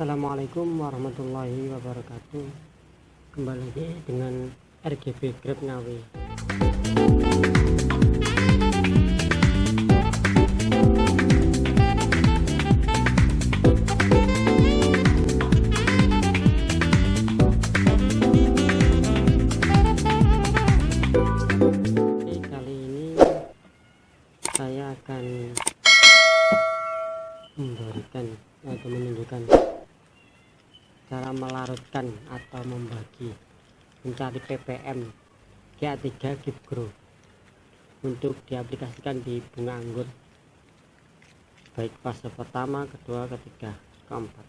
Assalamualaikum warahmatullahi wabarakatuh. Kembali lagi dengan RGB Grab Ngawi. Kali ini saya akan memberikan atau menunjukkan cara melarutkan atau mencari ppm GA3 Gift Grow untuk diaplikasikan di bunga anggur, baik fase pertama, kedua, ketiga, keempat.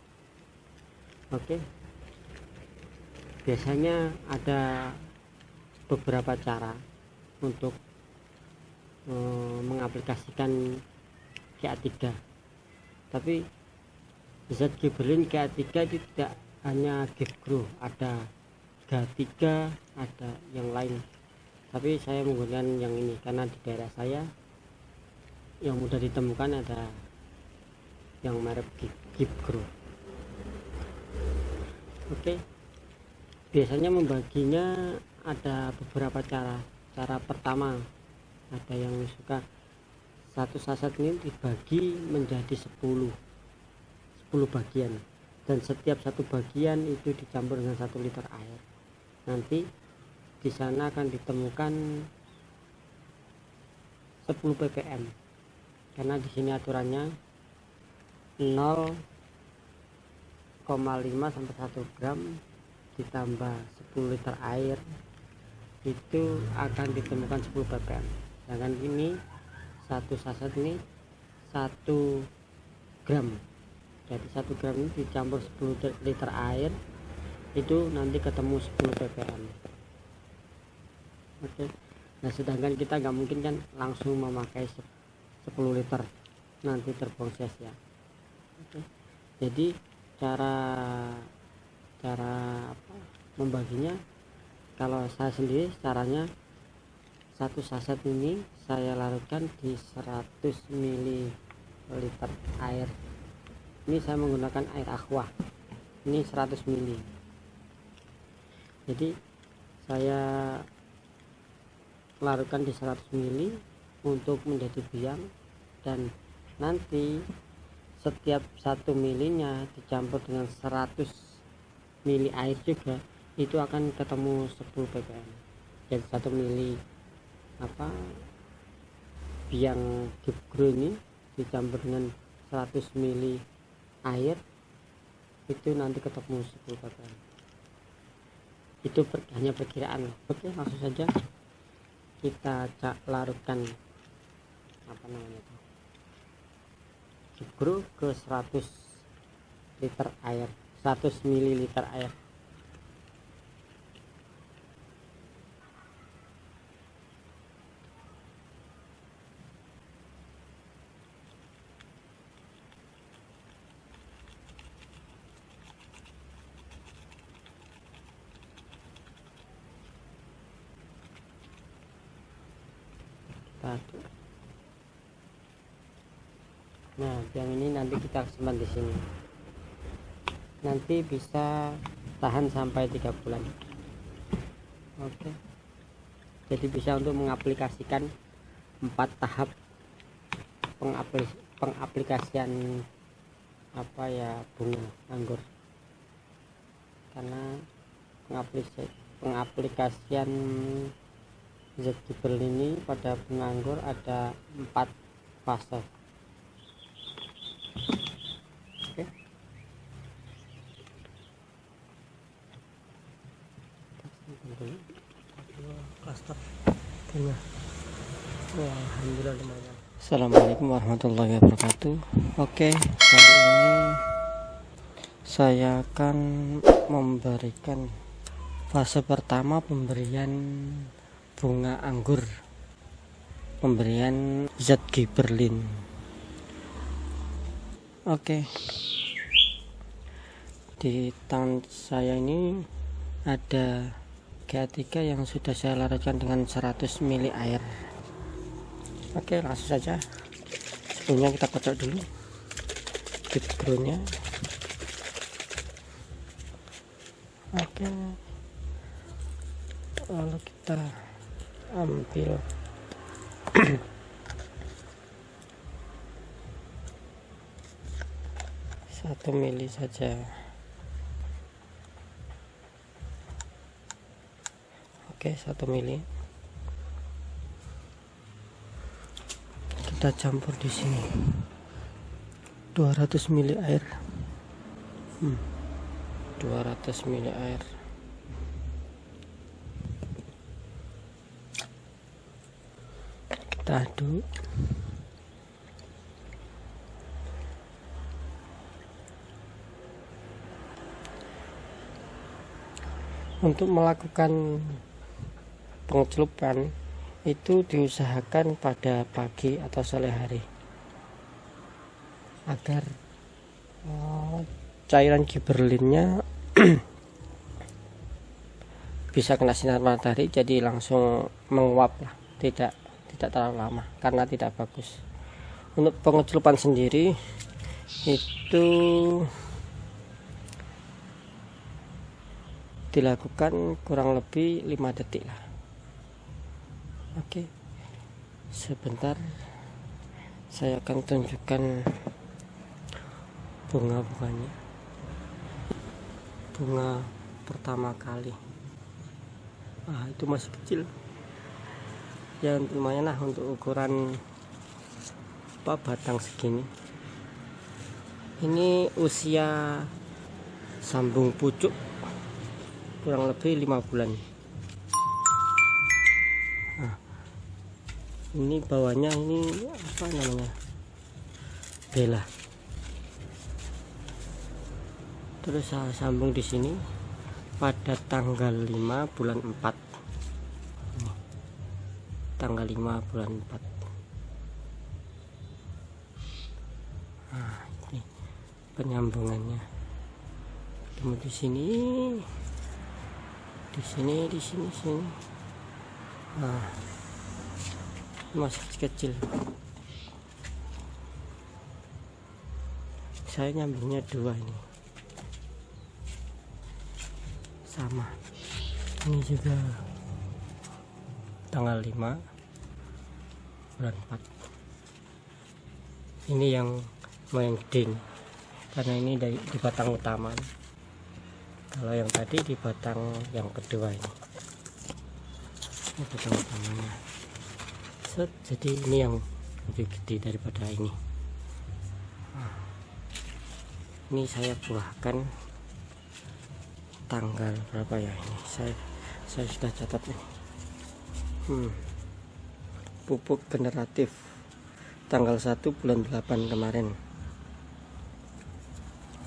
Oke, biasanya ada beberapa cara untuk mengaplikasikan GA3, tapi zat gibberellin GA3 itu tidak hanya Gift Grow, ada GA3, ada yang lain, tapi saya menggunakan yang ini karena di daerah saya yang mudah ditemukan ada yang merek Gift Grow. Oke, biasanya membaginya ada beberapa cara. Cara pertama, ada yang suka satu saset ini dibagi menjadi 10 bagian, dan setiap satu bagian itu dicampur dengan 1 liter air. Nanti di sana akan ditemukan 10 ppm, karena di sini aturannya 0,5 sampai 1 gram ditambah 10 liter air itu akan ditemukan 10 ppm. Sedangkan ini satu saset ini 1 gram, jadi 1 gram ini dicampur 10 liter air itu nanti ketemu 10 ppm. Oke, nah sedangkan kita nggak mungkin kan langsung memakai 10 liter, nanti terbuang sia-sia. Oke, jadi cara membaginya, kalau saya sendiri caranya satu saset ini saya larutkan di 100 ml air. Ini saya menggunakan air aqua, ini 100 ml. Jadi saya larutkan di 100 ml untuk menjadi biang, dan nanti setiap 1 milinya dicampur dengan 100 ml air juga, itu akan ketemu 10 ppm. Jadi 1 mili biang Gift Grow ini dicampur dengan 100 ml air itu nanti ketemu 10 ppm. Itu hanya perkiraan. Oke, langsung saja kita larutkan Gift Grow ke 100 liter air, 100 ml air. Nah, yang ini nanti kita simpan di sini. Nanti bisa tahan sampai 3 bulan. Oke. Jadi bisa untuk mengaplikasikan 4 tahap pengaplikasian bunga anggur. Karena pengaplikasian zat gibberellin ini pada bunga anggur ada 4 fase. Oke. Klaster bunga. Alhamdulillah lumayan. Assalamualaikum warahmatullahi wabarakatuh. Oke, kali ini saya akan memberikan fase pertama pemberian bunga anggur, pemberian zat gibberellin. Oke, di tangan saya ini ada GA3 yang sudah saya larutkan dengan 100 ml air. Oke, langsung saja. Sebelumnya kita kocok dulu Gift Grow-nya. Oke, lalu kita ambil 1 mili saja. Oke, 1 mili. Kita campur di sini 200 mili air. 200 mili air. Kita aduk. Untuk melakukan pengecelupan itu diusahakan pada pagi atau sore hari agar cairan giberlinnya bisa kena sinar matahari, jadi langsung menguap lah, tidak terlalu lama karena tidak bagus. Untuk pengecelupan sendiri itu dilakukan kurang lebih 5 detik lah. Oke, sebentar saya akan tunjukkan bunga-bunganya. Bunga pertama kali, itu masih kecil ya, lumayan lah untuk ukuran batang segini. Ini usia sambung pucuk kurang lebih 5 bulan. Ini bawahnya ini apa namanya, bela. Terus saya sambung di sini pada tanggal 5 bulan 4. Tanggal 5 bulan 4. Ini penyambungannya. Kemudian di sini. Masih kecil. Saya nyambungnya 2 ini. Sama. Ini juga tanggal 5 bulan 4. Ini yang lumayan gede nih, karena ini di batang utama. Kalau yang tadi di batang yang kedua ini batang utamanya. Jadi ini yang lebih gede daripada ini. Ini saya buahkan tanggal berapa ya ini? Saya sudah catat ini. Pupuk generatif tanggal 1 bulan 8 kemarin.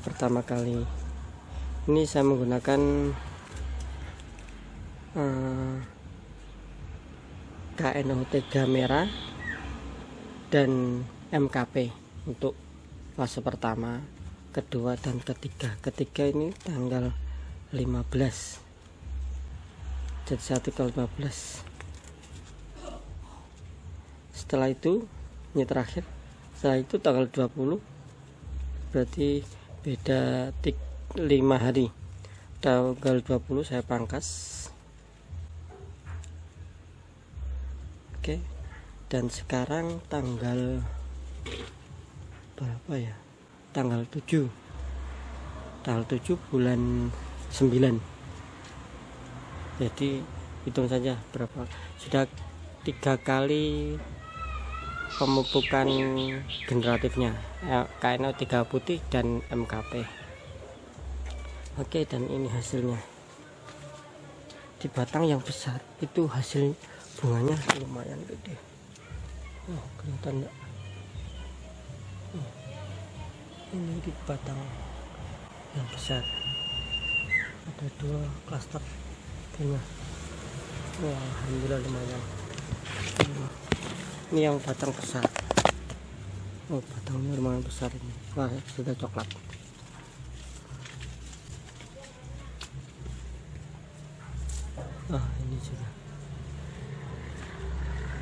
Pertama kali ini saya menggunakan KNO3 merah dan MKP untuk fase pertama, kedua dan ketiga. Ketiga ini tanggal 15, jadi 1 ke 15. Setelah itu ini terakhir, setelah itu tanggal 20, berarti beda 5 hari. Tanggal 20 saya pangkas. Oke, dan sekarang tanggal berapa ya? Tanggal 7 bulan 9. Jadi hitung saja berapa, sudah 3 kali pemupukan generatifnya, KNO3 putih dan MKP. Oke, dan ini hasilnya. Di batang yang besar itu hasil bunganya lumayan gede. Kelihatan enggak? Ini di batang yang besar ada 2 klaster bunga. Alhamdulillah lumayan. Ini yang batang besar. Batangnya lumayan besar ini. Wah, sudah coklat. Ini juga.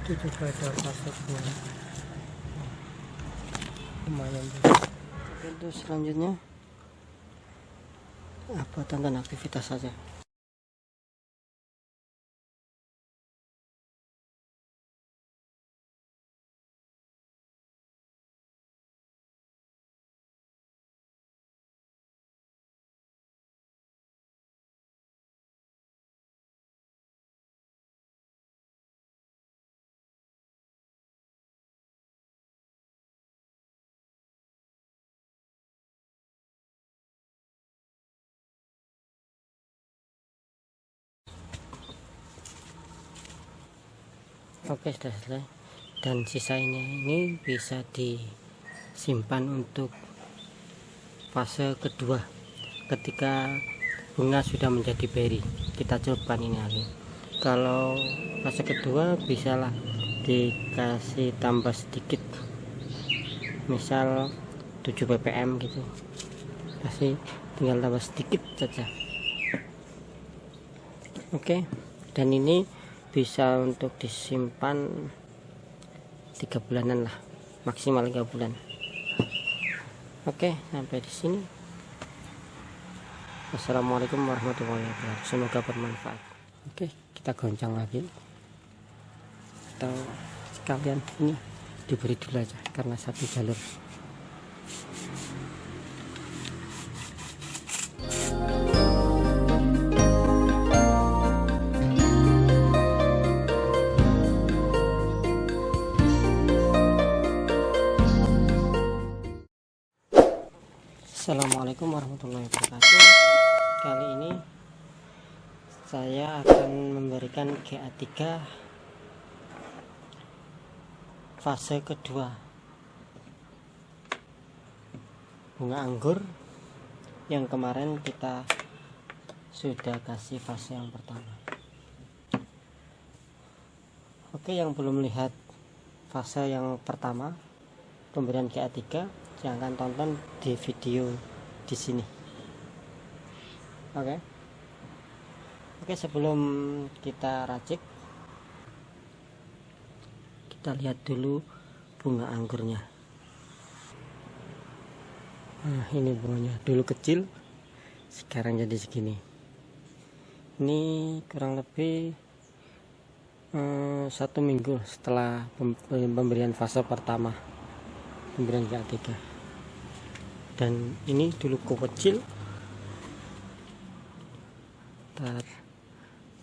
Itu juga ada klaster bunga. Lumayan juga. Untuk selanjutnya buat tonton aktivitas saja. Oke, sudah selesai. Dan sisanya ini bisa disimpan untuk fase kedua ketika bunga sudah menjadi beri. Kita coba ini lagi. Kalau fase kedua bisalah dikasih tambah sedikit, misal 7 ppm gitu, kasih tinggal tambah sedikit saja. Oke, dan ini bisa untuk disimpan 3 bulanan lah, maksimal 3 bulan. Oke, sampai di sini. Assalamualaikum warahmatullahi wabarakatuh, semoga bermanfaat. Oke, kita goncang lagi, atau sekalian ini diberi dulu aja karena satu jalur. Assalamualaikum warahmatullahi wabarakatuh. Kali ini saya akan memberikan GA3 fase kedua bunga anggur yang kemarin kita sudah kasih fase yang pertama. Oke, yang belum lihat fase yang pertama pemberian GA3, jangan tonton di video di sini. Oke, sebelum kita racik, kita lihat dulu bunga anggurnya. Nah, ini bunganya dulu kecil, sekarang jadi segini. Ini kurang lebih 1 minggu setelah pemberian fase pertama, pemberian GA3. Dan ini dulu kecil,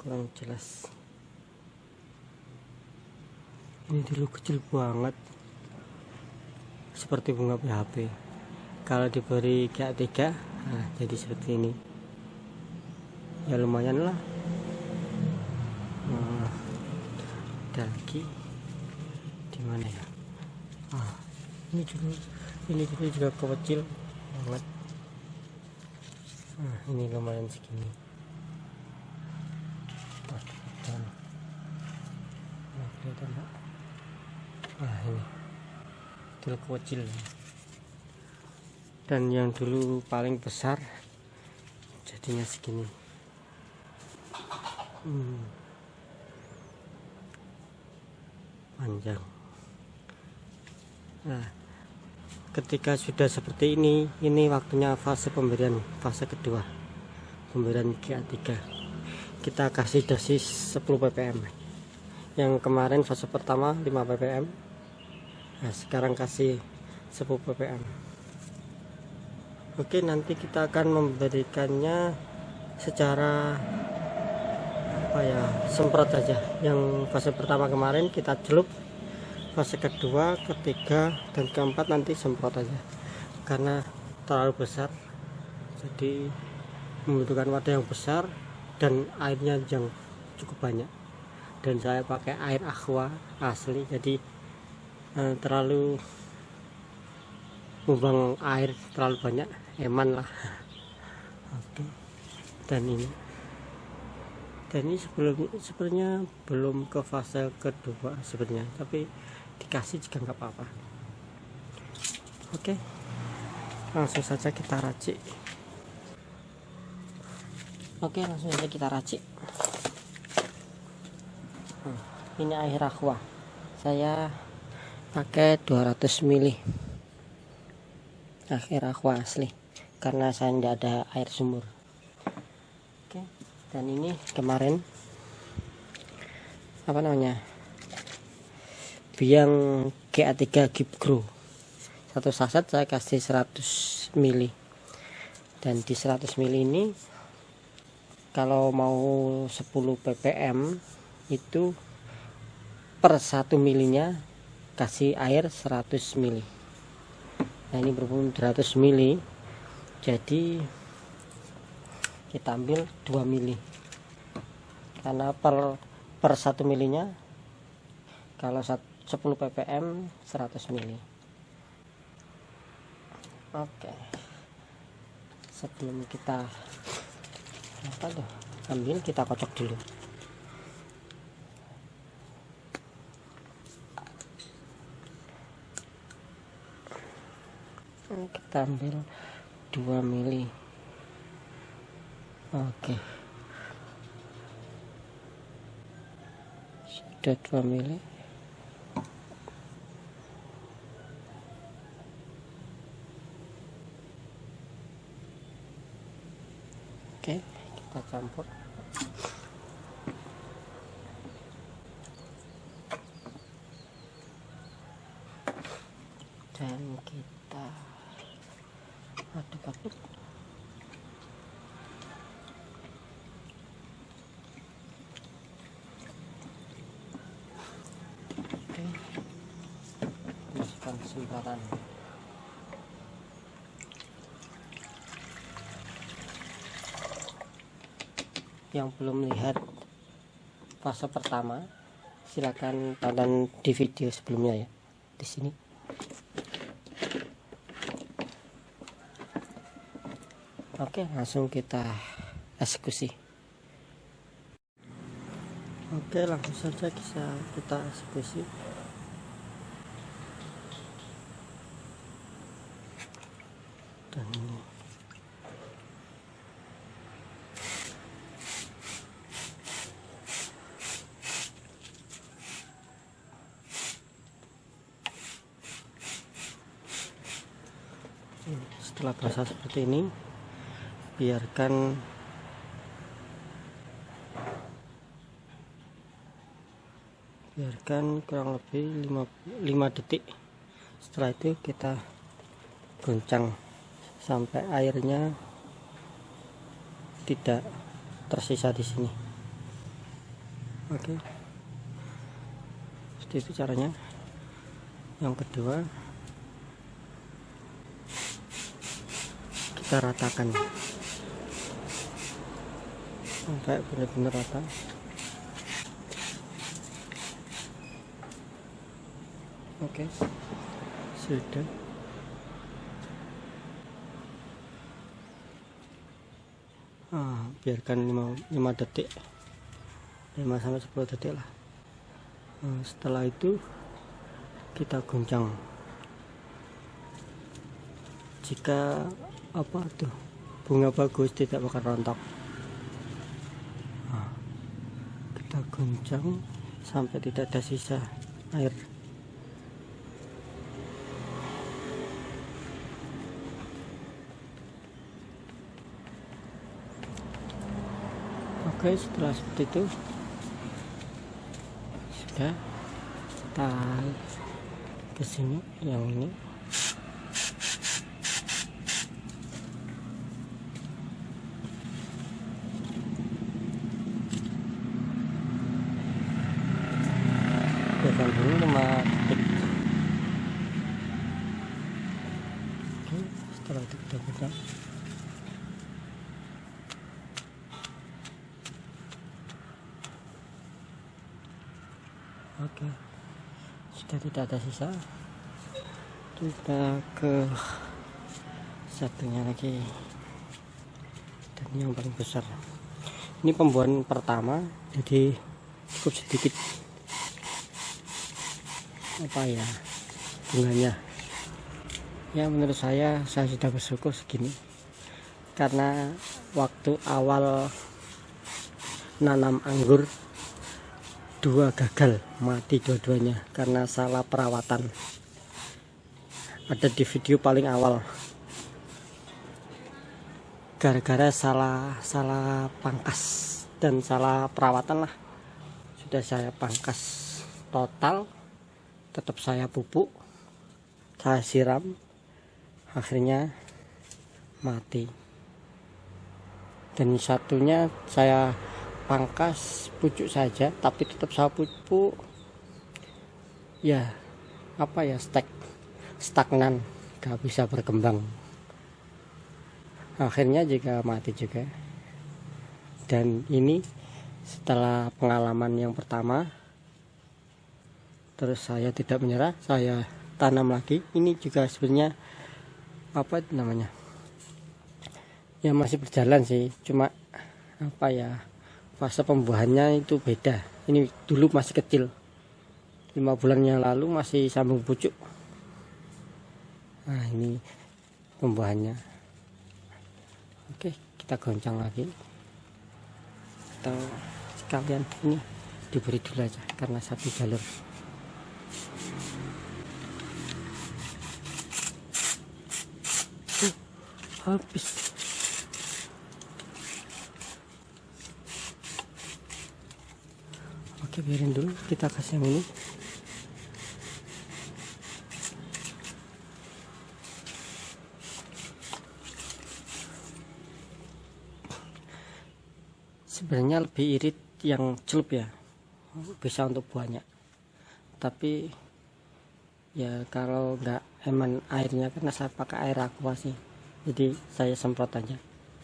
kurang jelas. Ini dulu kecil banget, seperti bunga PHP. Kalau diberi GA3, nah jadi seperti ini. Ya lumayan lah. Nah, ada lagi di mana ya? Ini dulu juga kecil banget. Nah, ini lumayan segini. Kelihatan enggak? Nah, ini dulu kecil. Dan yang dulu paling besar jadinya segini. Panjang. Nah, ketika sudah seperti ini waktunya fase fase kedua, pemberian GA3. Kita kasih dosis 10 ppm. Yang kemarin fase pertama 5 ppm. Nah, sekarang kasih 10 ppm. Oke, nanti kita akan memberikannya secara semprot aja. Yang fase pertama kemarin kita celup, fase kedua, ketiga, dan keempat nanti semprot aja karena terlalu besar, jadi membutuhkan wadah yang besar dan airnya yang cukup banyak. Dan saya pakai air aqua asli, jadi terlalu membuang air terlalu banyak, eman lah. Oke, dan ini sebenarnya belum ke fase kedua sebenarnya, tapi dikasih juga nggak apa-apa. Oke, langsung saja kita racik. Ini air aqua, saya pakai 200 ml air aqua asli karena saya tidak ada air sumur. Dan ini kemarin apa namanya, biang GA3 Gift Grow, satu saset saya kasih 100 ml, dan di 100 ml ini kalau mau 10 ppm itu per 1 milinya kasih air 100 ml. Nah ini berhubung 200 ml, jadi kita ambil 2 mili, karena per 1 milinya kalau 10 ppm 100 mili. Oke, sebelum kita ambil, kita kocok dulu. Kita ambil 2 mili. Oke, sudah 2 mili. Oke, kita campur. Dan kita aduk-aduk. Oke, masukkan sembaran. Yang belum lihat fase pertama, silakan tonton di video sebelumnya ya, di sini. Oke, langsung kita eksekusi. Oke, langsung saja kita eksekusi. Dan ini setelah basah seperti ini, biarkan kurang lebih 5 detik. Setelah itu kita goncang sampai airnya tidak tersisa di sini. Oke, seperti itu caranya. Yang kedua, kita ratakan sampai benar-benar rata. Oke, sudah. Biarkan 5 detik, 5 sampai 10 detik lah. Setelah itu kita goncang. Jika bunga bagus, tidak bakal rontok. Kita goncang sampai tidak ada sisa air. Oke, setelah seperti itu sudah, kita ke sini yang ini. Biarkan dulu 5 detik. Oke, setelah itu kita buka. Oke, sudah tidak ada sisa. Kita ke satunya lagi, dan ini yang paling besar. Ini pembuahan pertama, jadi cukup sedikit bunganya. Ya menurut saya sudah bersyukur segini, karena waktu awal nanam anggur 2 gagal, mati dua-duanya karena salah perawatan. Ada di video paling awal. gara-gara salah pangkas dan salah perawatan lah. Sudah saya pangkas total, tetap saya pupuk, saya siram, akhirnya mati. Dan satunya saya pangkas pucuk saja, tapi tetap saya pupuk, ya apa ya, stagnan, gak bisa berkembang, akhirnya juga mati juga. Dan ini setelah pengalaman yang pertama, terus saya tidak menyerah, saya tanam lagi. Ini juga sebenarnya apa namanya, ya masih berjalan sih, cuma apa ya, fase pembuahannya itu beda. Ini dulu masih kecil, 5 bulan yang lalu masih sambung pucuk. Nah ini pembuahannya. Oke, kita goncang lagi, atau sekalian ini diberi dulu aja karena satu jalur. Habis. Oke, biarin dulu, kita kasih yang ini. Sebenarnya lebih irit yang celup ya, bisa untuk buahnya. Tapi ya kalau nggak eman airnya, karena saya pakai air aqua sih, jadi saya semprot aja,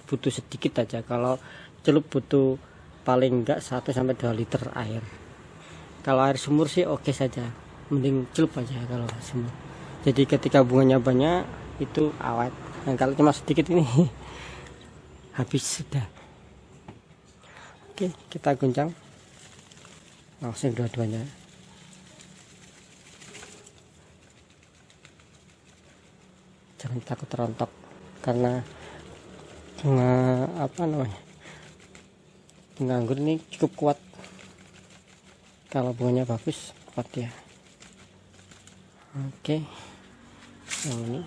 butuh sedikit aja. Kalau celup butuh paling enggak 1-2 liter air. Kalau air sumur sih oke saja, mending celup aja kalau sumur. Jadi ketika bunganya banyak itu awet. Nah, kalau cuma sedikit ini habis sudah. Oke, kita goncang langsung dua-duanya. Jangan takut rontok, karena apa namanya, bunga anggur ini cukup kuat. Kalau bunganya bagus, kuat ya. Oke, yang ini.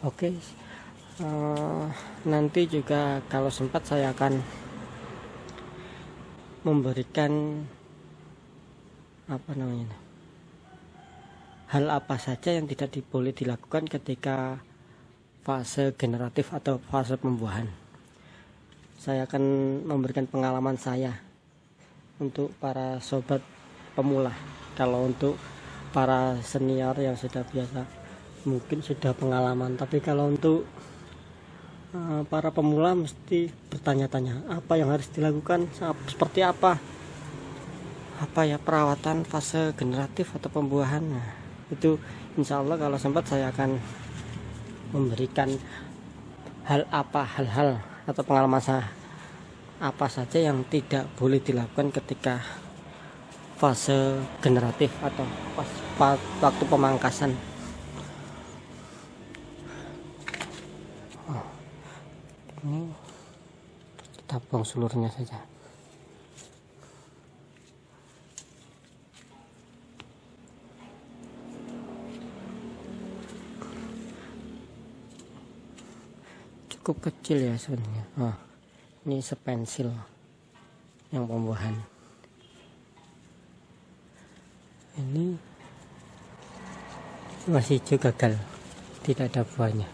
Oke, nanti juga kalau sempat saya akan memberikan apa namanya, hal apa saja yang tidak boleh dilakukan ketika fase generatif atau fase pembuahan. Saya akan memberikan pengalaman saya untuk para sobat pemula. Kalau untuk para senior yang sudah biasa mungkin sudah pengalaman, tapi kalau untuk para pemula mesti bertanya-tanya apa yang harus dilakukan, seperti apa ya perawatan fase generatif atau pembuahan. Nah, itu insya Allah kalau sempat saya akan memberikan hal-hal atau pengalaman saya apa saja yang tidak boleh dilakukan ketika fase generatif atau waktu pemangkasan. Ini kita buang seluruhnya saja. Cukup kecil ya sebenarnya. Ini sepensil yang pembuahan. Ini masih hijau gagal, tidak ada buahnya.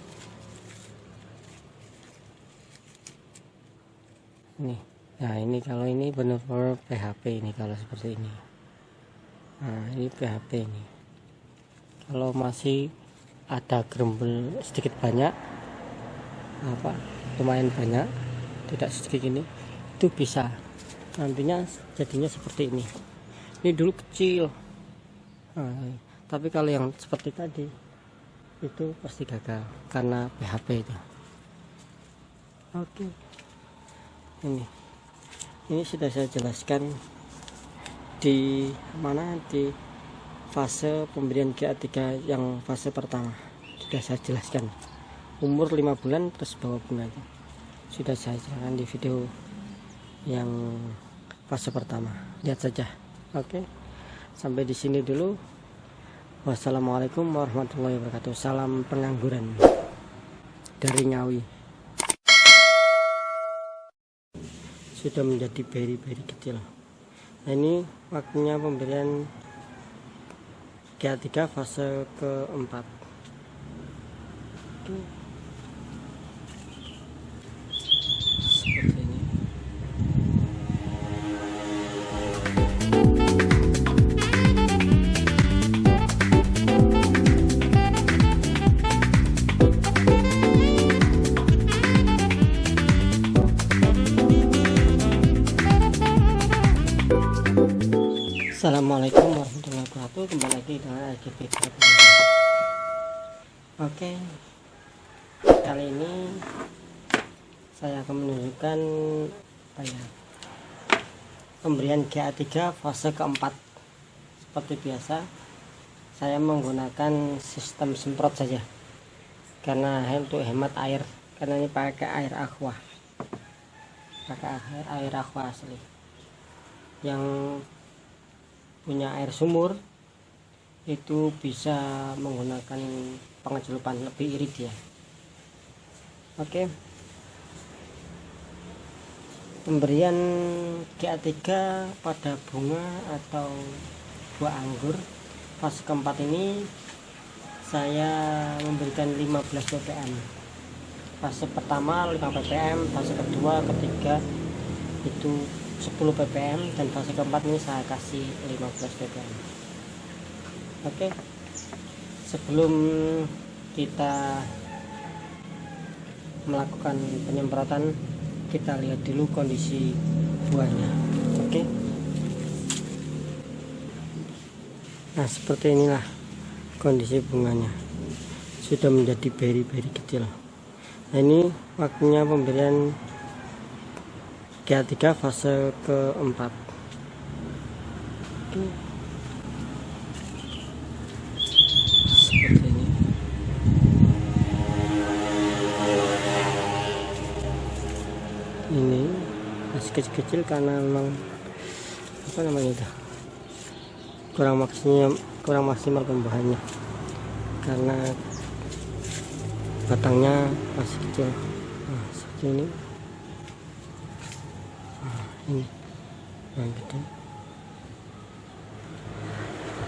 Nah ini kalau ini benar-benar PHP ini, kalau seperti ini. Nah ini PHP ini. Kalau masih ada gerembel sedikit banyak, lumayan banyak, tidak sedikit ini, itu bisa nantinya jadinya seperti ini. Ini dulu kecil. Nah, tapi kalau yang seperti tadi itu pasti gagal karena PHP itu. Oke. Ini sudah saya jelaskan di mana, di fase pemberian GA3 yang fase pertama sudah saya jelaskan. Umur 5 bulan terus bawa bunga itu sudah saya jelaskan di video yang fase pertama. Lihat saja. Oke, sampai di sini dulu. Wassalamualaikum warahmatullahi wabarakatuh. Salam pengangguran dari Ngawi. Sudah menjadi beri-beri kecil. Nah, ini waktunya pemberian GA3 fase keempat. Seperti ini. Assalamualaikum warahmatullahi wabarakatuh. Kembali lagi dengan LGB. Oke, kali ini saya akan menunjukkan pemberian GA3 fase keempat. Seperti biasa, saya menggunakan sistem semprot saja karena untuk hemat air, karena ini pakai air aqua, air aqua asli. Yang punya air sumur itu bisa menggunakan pengecelupan lebih irit ya. Oke, pemberian GA3 pada bunga atau buah anggur fase keempat ini saya memberikan 15 ppm. Fase pertama 5 ppm, fase kedua, ketiga itu 10 ppm, dan fase keempat ini saya kasih 15 ppm. Oke, sebelum kita melakukan penyemprotan, kita lihat dulu kondisi buahnya. Oke, nah seperti inilah kondisi bunganya, sudah menjadi beri-beri kecil. Nah, ini waktunya pemberian GA3 fase keempat. Oke, seperti ini. Ini masih kecil-kecil karena memang apa namanya itu, kurang maksimal pembuahannya karena batangnya masih kecil. Nah, seperti ini. Ini yang gede,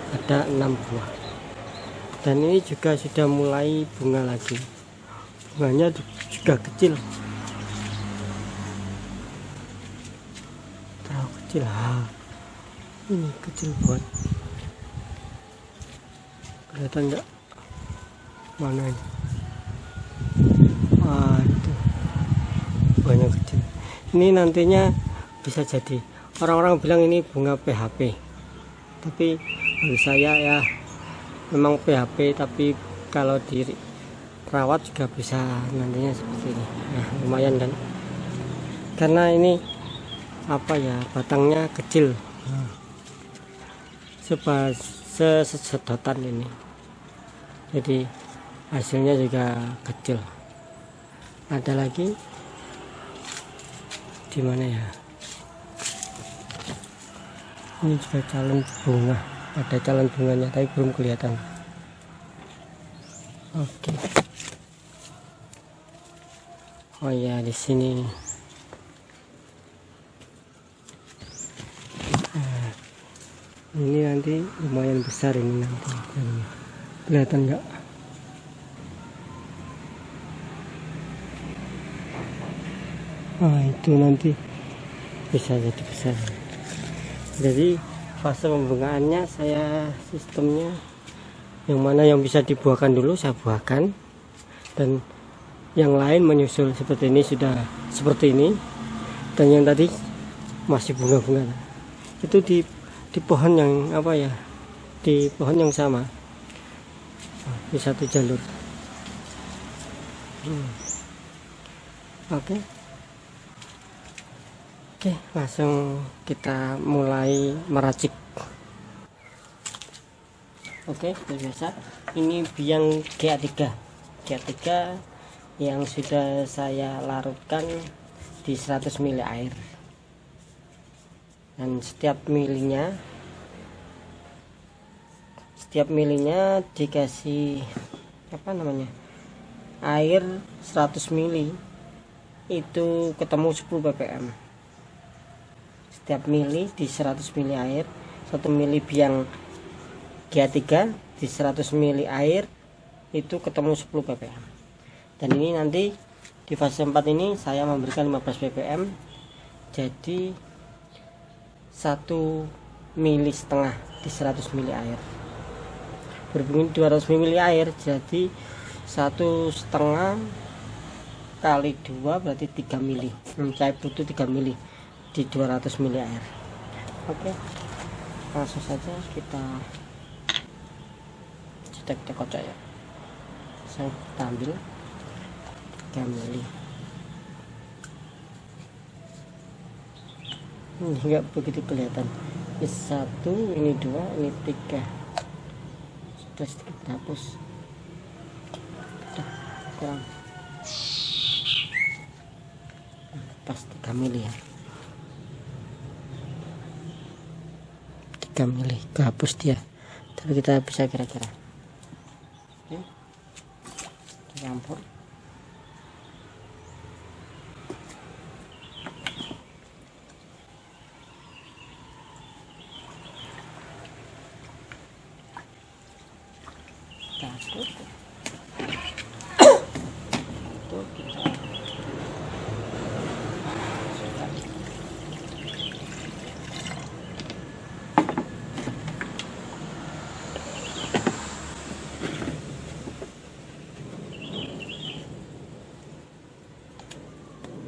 ada 6 buah, dan ini juga sudah mulai bunga lagi. Bunganya juga kecil, terlalu kecil. Ini kecil banget, kelihatan enggak? Mana ini? Itu banyak kecil. Ini nantinya bisa jadi, orang-orang bilang ini bunga PHP, tapi bagi saya ya memang PHP, tapi kalau dirawat juga bisa nantinya seperti ini. Nah, lumayan kan, karena ini apa ya, batangnya kecil, sesedotan ini, jadi hasilnya juga kecil. Ada lagi di mana ya? Ini juga calon bunga, ada calon bunganya tapi belum kelihatan. Oke. Oh ya, di sini. Nah, ini nanti lumayan besar ini nanti. Kelihatan enggak? Itu nanti bisa jadi besar. Jadi fase pembungaannya saya sistemnya yang mana yang bisa dibuahkan dulu saya buahkan, dan yang lain menyusul. Seperti ini sudah seperti ini, dan yang tadi masih bunga-bunga itu di pohon yang apa ya, di pohon yang sama, di satu jalur. Oke, langsung kita mulai meracik. Oke, seperti biasa, ini biang GA3 yang sudah saya larutkan di 100 ml air, dan setiap milinya setiap milinya dikasih apa namanya, air 100 mili, itu ketemu 10 ppm. Setiap mili di 100 mili air, 1 mili biang GA3 di 100 mili air itu ketemu 10 ppm. Dan ini nanti di fase 4 ini saya memberikan 15 ppm, jadi 1,5 mili di 100 mili air. Berhubung 200 mili air, jadi 1,5 kali 2 berarti 3 mili. Saya butuh 3 mili di 200 mili air. Oke, langsung saja kita kocok ya. Saya ambil 3 mili. Ini enggak begitu kelihatan. Ini 1, ini 2, ini 3. Sudah sedikit hapus. Sudah kurang. Pas 3 mili ya. 3 mili kehapus dia. Tapi kita bisa kira-kira. Oke. Campur.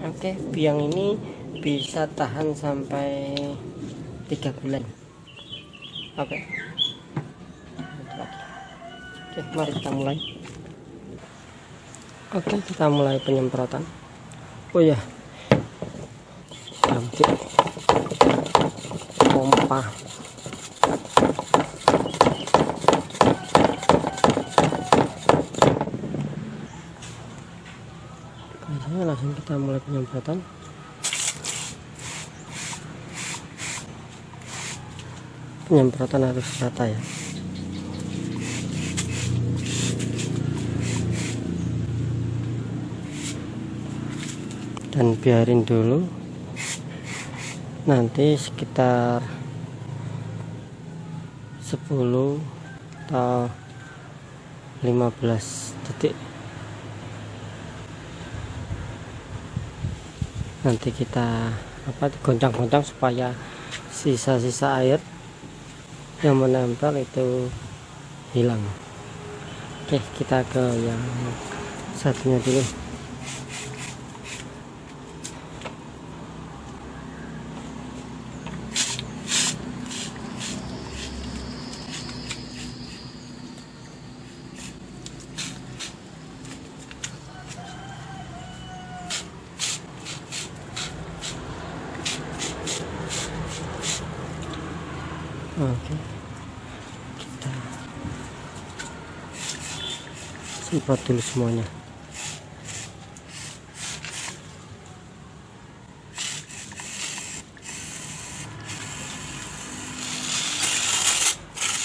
Oke, biang ini bisa tahan sampai 3 bulan. Oke, mari kita mulai. Oke, kita mulai penyemprotan. Oh ya, sampai pompa. Langsung kita mulai penyemprotan. Penyemprotan harus rata ya. Dan biarin dulu, nanti sekitar 10 atau 15 detik nanti kita goncang-goncang supaya sisa-sisa air yang menempel itu hilang. Oke, kita ke yang satunya dulu. Oke, kita semprot dulu semuanya.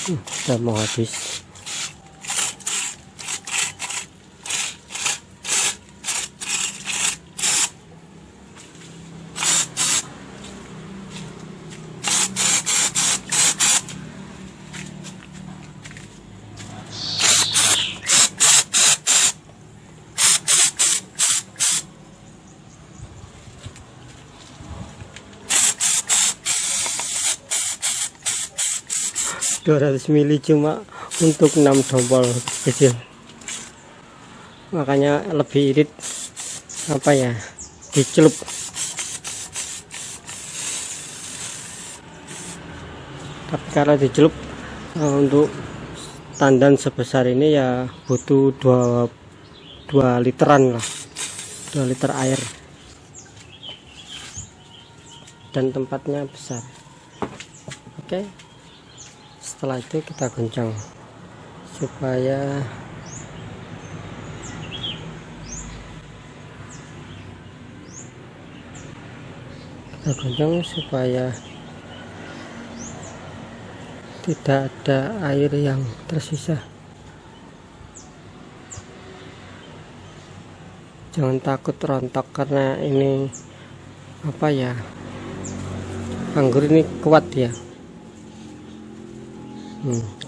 Sudah mau habis. (200 mili cuma untuk 6 dompol kecil, makanya lebih irit apa ya, dicelup. Tapi kalau dicelup untuk tandan sebesar ini ya butuh 2 literan lah, 2 liter air, dan tempatnya besar. Oke, setelah itu kita goncang supaya tidak ada air yang tersisa. Jangan takut rontok karena ini apa ya, anggur ini kuat ya.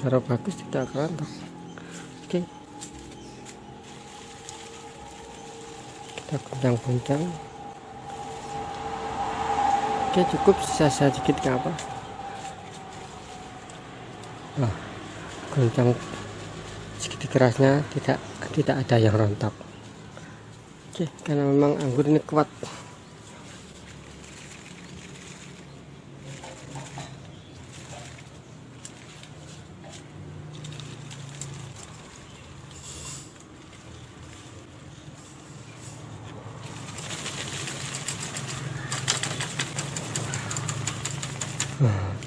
Kalau bagus tidak akan rontok. Oke, kita goncang-goncang. Oke, cukup, sisa sedikit nggak apa. Goncang sedikit kerasnya, tidak ada yang rontok. Oke, karena memang anggur ini kuat.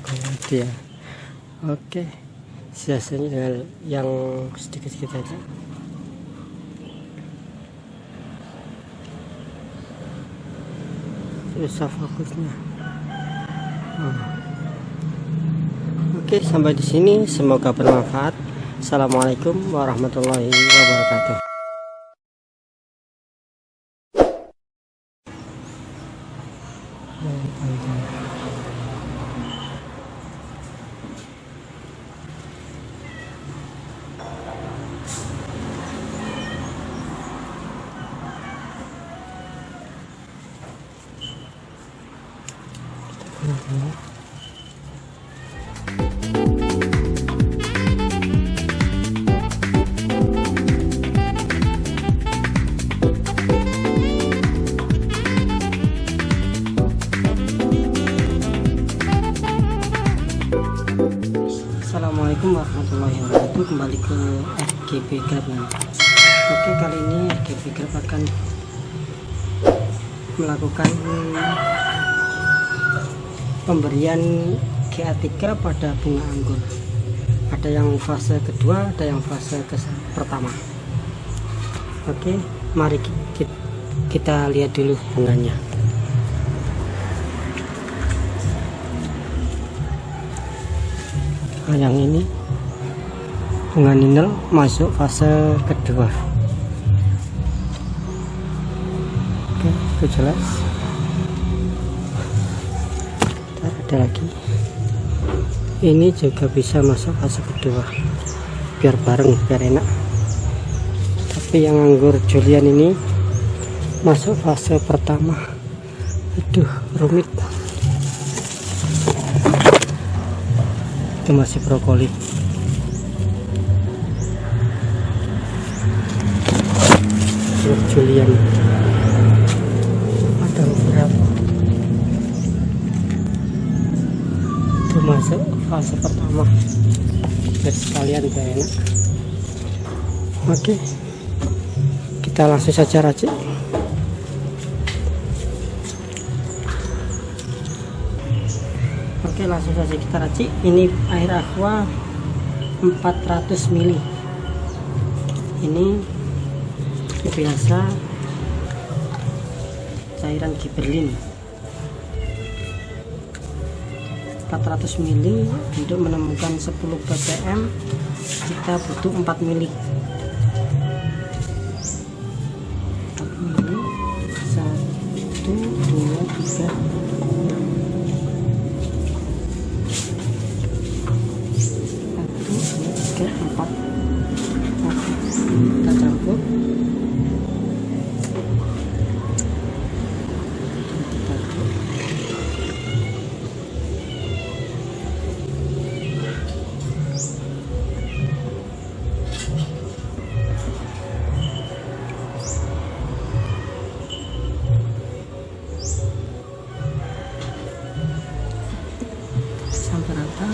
Kuat ya. Oke, sisanya yang sedikit-sedikit aja. Susah fokusnya. Oke, sampai di sini, semoga bermanfaat. Assalamualaikum warahmatullahi wabarakatuh. Assalamualaikum warahmatullahi wabarakatuh. Kembali ke RGB Grab. Oke, kali ini RGB Grab akan melakukan pemberian GA3 pada bunga anggur. Ada yang fase kedua, ada yang fase pertama. Oke, mari kita lihat dulu bunganya. Yang ini bunga ninel masuk fase kedua. Oke, itu jelas. Ada lagi, ini juga bisa masuk fase kedua, biar bareng, biar enak. Tapi yang anggur Julian ini masuk fase pertama. Aduh, rumit. Itu masih brokoli. Julian ada beberapa. Itu masuk fase pertama, biar sekalian biar enak. Oke, kita langsung saja racik. Oke, langsung saja kita racik. Ini air aqua 400 ml. Ini biasa cairan Gibberellin 400 ml. Untuk menemukan 10 ppm kita butuh 4 ml. 4 ml 1 2 3 4. Kita campur. Sampai rata.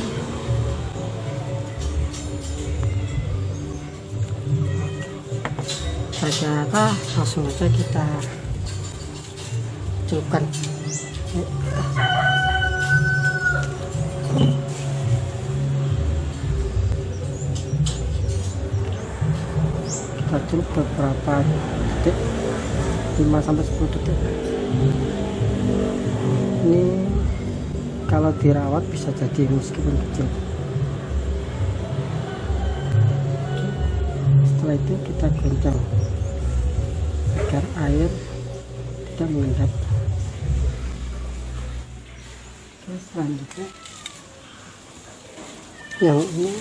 Rata-rata langsung aja kita celupkan. Kita celup beberapa detik, 5-10 detik. Ini kalau dirawat bisa jadi meskipun kecil. Setelah itu kita goncang agar air tidak mengendap. Oke, selanjutnya yang ini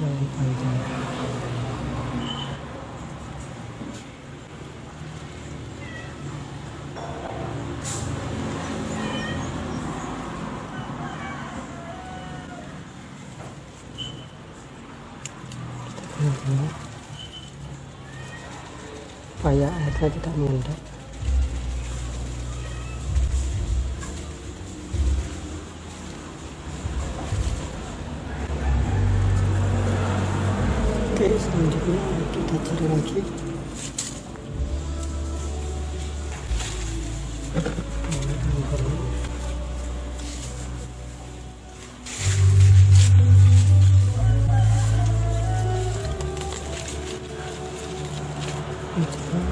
yang panjang. Supaya airnya tidak mengendap. Oke, selanjutnya kita cari lagi.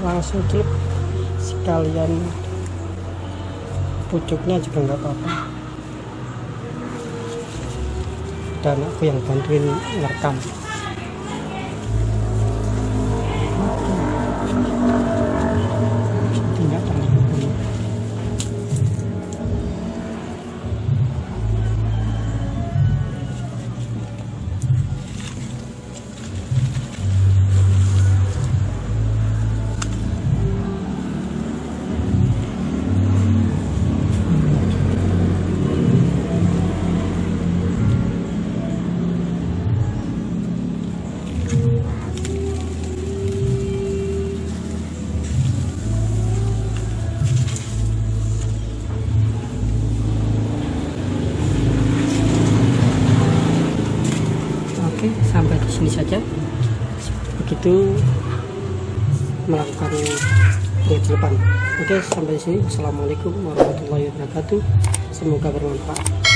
Langsung klip sekalian pucuknya juga nggak apa-apa, dan aku yang bantuin ngerekam. Tidak terlalu banyak. Oke, sampai di sini saja. Begitu melakukan pengecapan. Oke, sampai di sini. Assalamualaikum warahmatullahi wabarakatuh. Semoga bermanfaat.